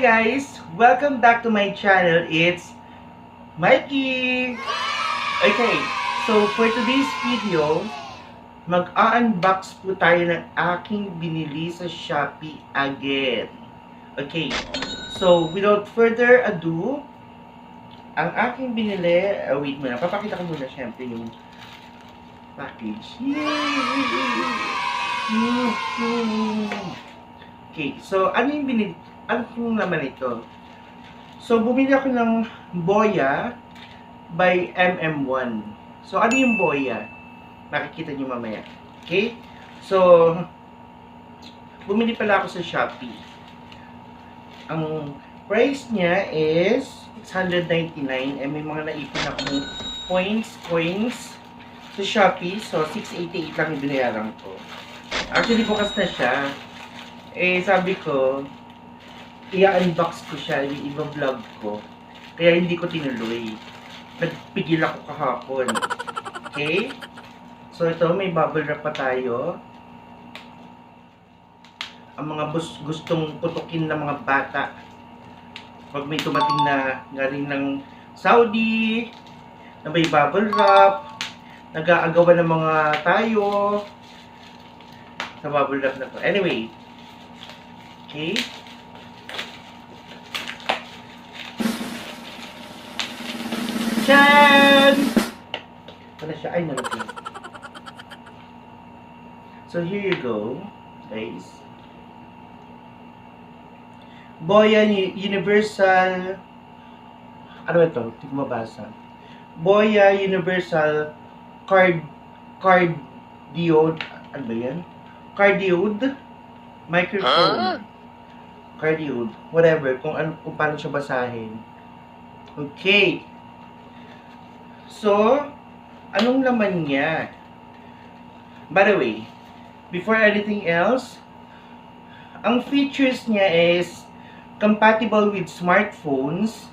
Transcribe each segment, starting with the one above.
guys! Welcome back to my channel. It's Mikey! Okay, so for today's video, mag-unbox po tayo ng aking binili sa Shopee again. Okay, so without further ado, ang aking binili, wait muna, papakita ko muna syempre yung package. Okay, so ano yung binili? Ano yung laman ito? So, bumili ako ng Boya by MM1. So, ano yung Boya? Makikita nyo mamaya. Okay? So, bumili pala ako sa Shopee. Ang price niya is 699. May mga naipon akong coins sa Shopee. So, 688 lang yung binayaran ko. Actually, bukas na siya. Sabi ko, i-unbox ko siya, i-vlog ko. Kaya hindi ko tinuloy. Nagpigil ako kahapon. Okay? So ito, may bubble wrap pa tayo. Ang mga gustong putukin ng mga bata. Pag may tumating na galing ng Saudi, na may bubble wrap, nag-aagawa ng mga tayo sa bubble wrap na to. Anyway. Okay? Chan! Ano siya? Ay, nalagyan. So, here you go, guys. Boya Universal... Ano ito? Hindi ko mabasa. Boya Universal Cardioid... Ano ba yan? Cardioid microphone. Cardioid. Whatever. Kung paano siya basahin. Okay. So, anong laman niya? By the way, before anything else, ang features niya is compatible with smartphones,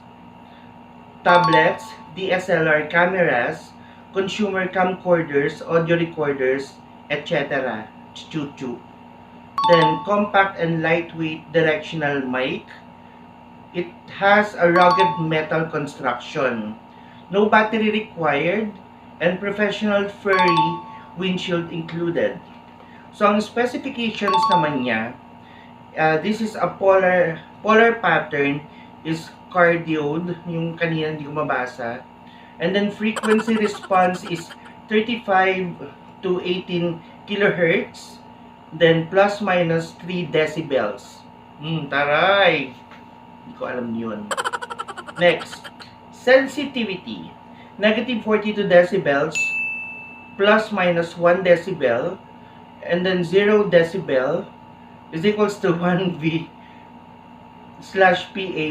tablets, DSLR cameras, consumer camcorders, audio recorders, etc. Then, compact and lightweight directional mic. It has a rugged metal construction. No battery required, and professional furry windshield included. So, ang specifications naman niya, this is a polar pattern, is cardioid, yung kanina hindi ko mabasa. And then, frequency response is 35 to 18 kilohertz. Then, plus minus 3 decibels. Taray! Hindi ko alam yun. Next. Sensitivity, negative 42 decibels, plus minus 1 decibel, and then 0 decibel is equals to 1V/PA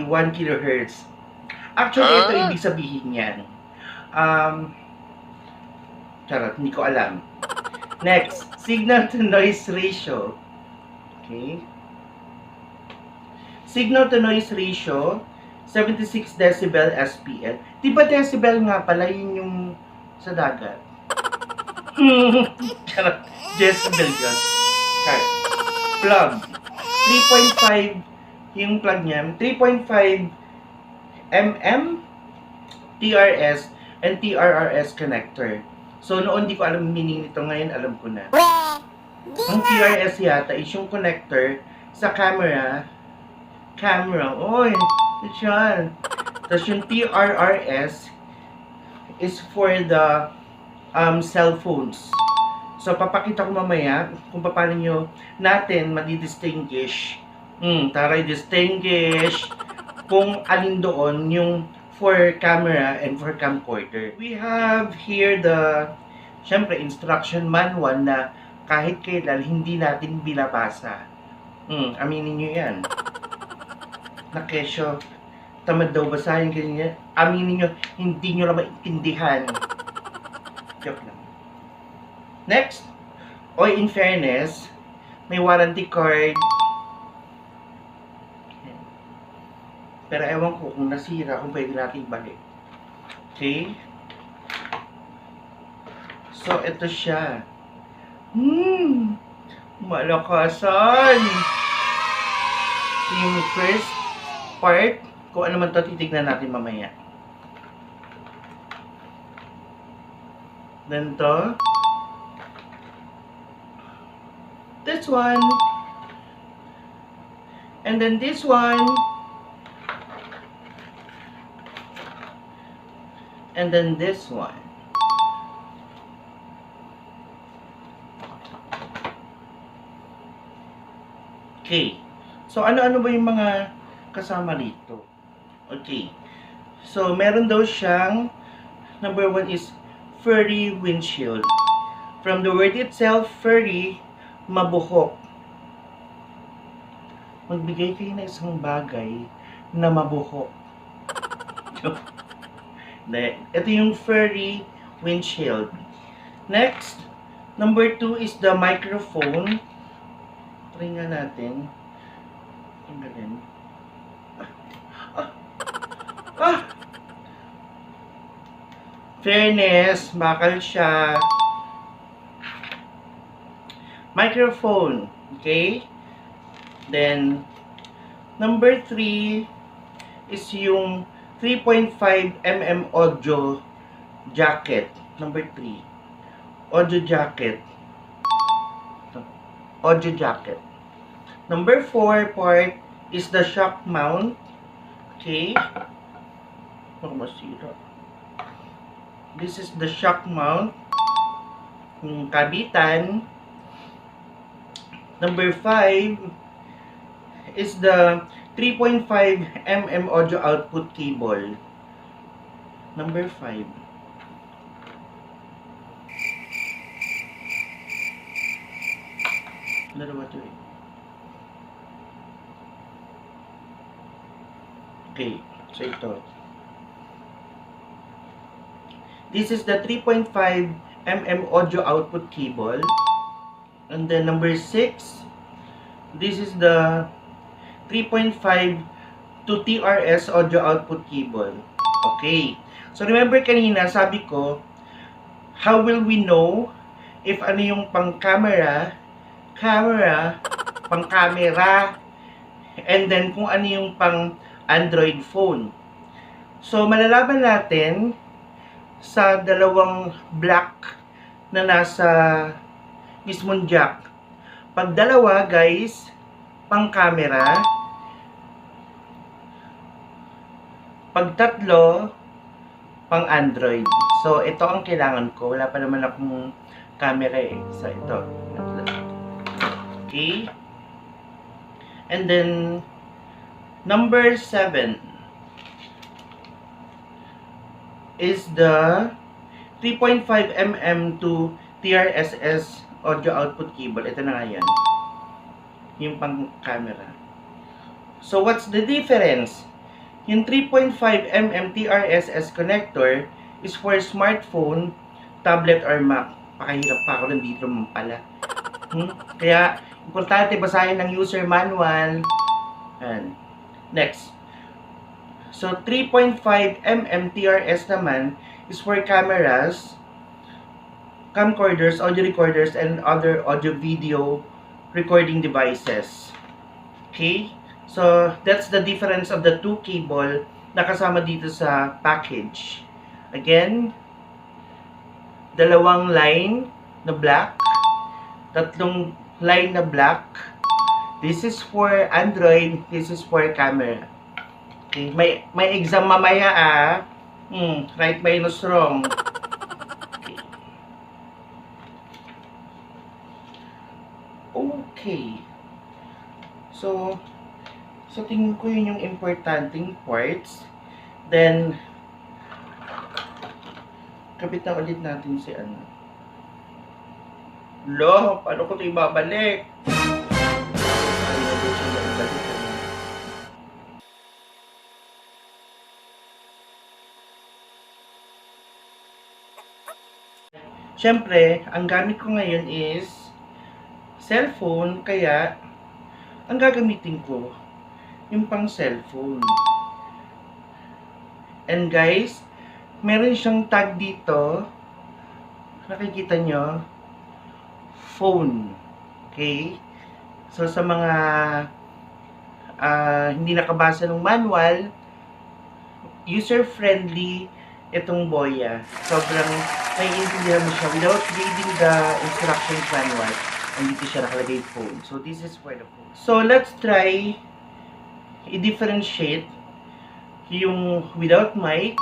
1 kilohertz. Actually, ito ibig sabihin yan. Charot, hindi ko alam. Next, signal to noise ratio. Okay. Signal to noise ratio, 76 decibel SPL. Di ba decibel nga pala yun yung sa dagat? Decibel yun. Okay. Plug. 3.5 yung plug niya. 3.5 mm TRS and TRRS connector. So noon di ko alam meaning nito, ngayon alam ko na. Ang TRS yata is yung connector sa camera. Oy! Yan. Tapos yung TRRS is for the cell phones. So, papakita ko mamaya kung paano nyo natin madi-distinguish. Taray distinguish kung alin doon yung for camera and for camcorder. We have here the, syempre, instruction manual na kahit kailan hindi natin binabasa. Aminin nyo yan. Na kesyo, tamad daw basahin ganyan. Aminin nyo, hindi nyo lang maintindihan. Joke lang. Next, in fairness, may warranty card. Pero ewan ko kung nasira, kung pwede natin ibalik. Okay? So, ito siya. Malakasan! So, yung first part, kung ano man to, titignan natin mamaya. Then to. This one. And then this one. And then this one. Okay. So, ano-ano ba yung mga kasama rito? Okay. So, meron daw siyang, number 1 is furry windshield. From the word itself, furry, mabuhok. Magbigay kayo ng isang bagay na mabuhok. Ito yung furry windshield. Next, number 2 is the microphone. Try nga natin. Ang galing. Fairness, bakal siya. Microphone. Okay? Then, number 3 is yung 3.5mm audio jacket. Number 3. Audio jacket. Audio jacket. Number 4 part is the shock mount. Okay? Baka masira. This is the shock mount. Yung kabitan. Number 5 is the 3.5mm audio output cable. Number 5. Dalawa to eh. Okay, so ito. This is the 3.5mm audio output cable. And then number 6, this is the 3.5 to TRS audio output cable. Okay. So remember kanina, sabi ko, how will we know if ano yung pang-camera, pang-camera, and then kung ano yung pang-Android phone. So malalaman natin sa dalawang black na nasa mismong jack. Pag dalawa, guys, pang-camera. Pag tatlo, pang-Android. So, ito ang kailangan ko. Wala pa naman akong camera eh. So, ito. Okay. And then, number 7 is the 3.5mm to TRSS audio output cable. Ito na nga yan. Yung pang-camera. So, what's the difference? Yung 3.5mm TRSS connector is for smartphone, tablet, or Mac. Pakahirap pa ako nandito naman pala. Kaya, importante basahin ng user manual. And next. So, 3.5mm TRS naman is for cameras, camcorders, audio recorders, and other audio-video recording devices. Okay? So, that's the difference of the two cable na kasama dito sa package. Again, dalawang line na black, tatlong line na black. This is for Android, this is for camera. Okay, may exam mamaya right minus wrong. Okay. So tingin ko yun yung importanteng parts. Then, kabit na ulit natin si ano. Lo, paano ko ito ibabalik? Siyempre, ang gamit ko ngayon is cellphone, kaya ang gagamitin ko yung pang cellphone. And guys, meron siyang tag dito. Nakikita nyo? Phone. Okay? So sa mga hindi nakabasa ng manual, user-friendly itong Boya. Sobrang naiintindihan mo siya without reading the instructions manual. Andito siya nakalagay phone. So, this is for the phone. So, let's try i-differentiate yung without mic,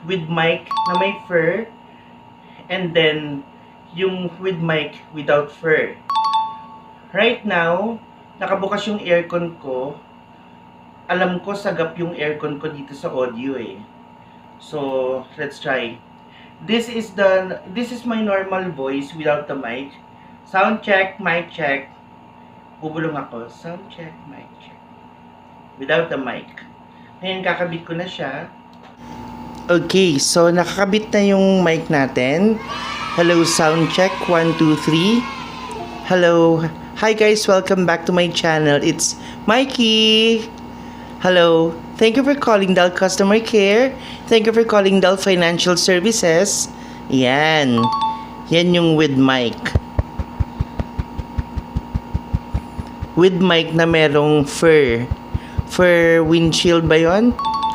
with mic na may fur, and then yung with mic without fur. Right now, nakabukas yung aircon ko. Alam ko sagap yung aircon ko dito sa audio eh. So, let's try. This is my normal voice without the mic. Sound check, mic check. Bubulong ako. Sound check, mic check. Without the mic. Ngayon, kakabit ko na siya. Okay, so nakakabit na yung mic natin. Hello, sound check. 1, 2, 3. Hello. Hi guys, welcome back to my channel. It's Mikey. Hello. Thank you for calling Dal Customer Care. Thank you for calling Dal Financial Services. Yan. Yan yung with mic. With mic na merong fur. Fur windshield ba yun?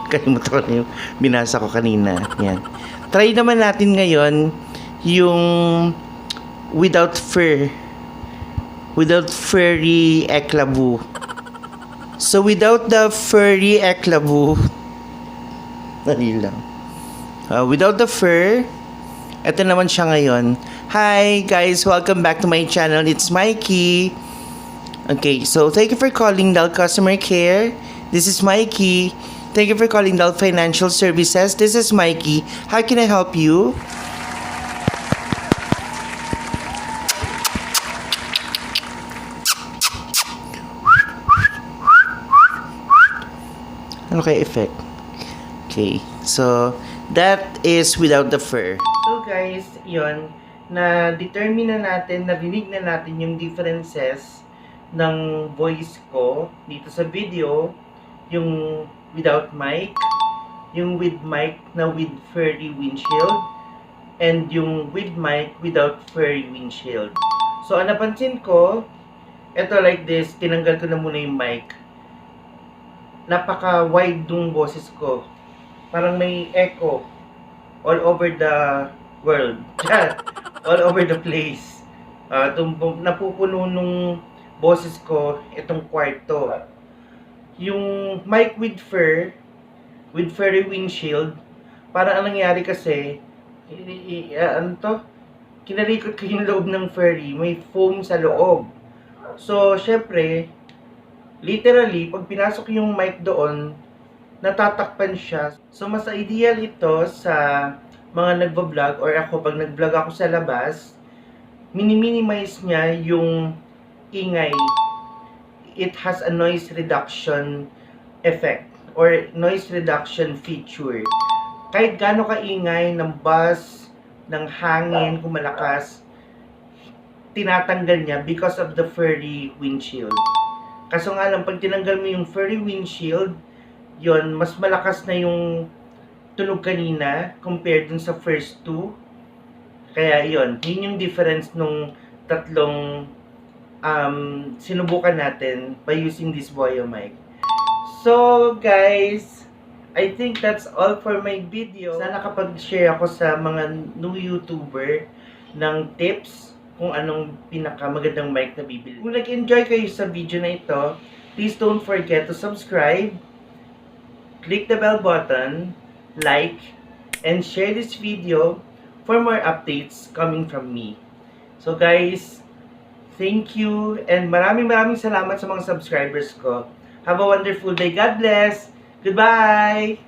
Kalimutan ko na yung binasa ko kanina. Yan. Try naman natin ngayon yung without fur. Without furry eklabu. So, without the furry eklabu. Dali lang. Without the fur. Ito naman siya ngayon. Hi guys, welcome back to my channel. It's Mikey. Okay, so thank you for calling Dal Customer Care. This is Mikey. Thank you for calling Dal Financial Services. This is Mikey. How can I help you? Ano kaya effect? Okay, so that is without the fur. So guys, yun, na-determine na natin, narinig na natin yung differences ng voice ko dito sa video, yung without mic, yung with mic na with furry windshield, and yung with mic without furry windshield. So, ang napansin ko, eto like this, tinanggal ko na muna yung mic. Napaka-wide yung boses ko. Parang may echo all over the world. All over the place. Napupuno nung boses ko itong kwarto. Yung mic with fur, with furry windshield, parang ang nangyari kasi, ano to? Kinalikot ko yung loob ng furry, may foam sa loob. So, syempre, literally, pag pinasok yung mic doon, natatakpan siya. So, mas ideal ito sa mga nagbablog or ako, pag nagblog ako sa labas, minimize niya yung ingay. It has a noise reduction effect or noise reduction feature. Kahit gaano kaingay ng bus, ng hangin, kung malakas, tinatanggal niya because of the furry windshield. Kaso nga lang, pag tinanggal mo yung furry windshield, yon mas malakas na yung tunog kanina compared dun sa first two. Kaya yun yung difference nung tatlong sinubukan natin by using this Boya mic. So guys, I think that's all for my video. Sana kapag-share ako sa mga new YouTuber ng tips kung anong pinakamagandang mic na bibili. Kung nag-enjoy kayo sa video na ito, please don't forget to subscribe, click the bell button, like, and share this video for more updates coming from me. So guys, thank you and maraming salamat sa mga subscribers ko. Have a wonderful day. God bless. Goodbye.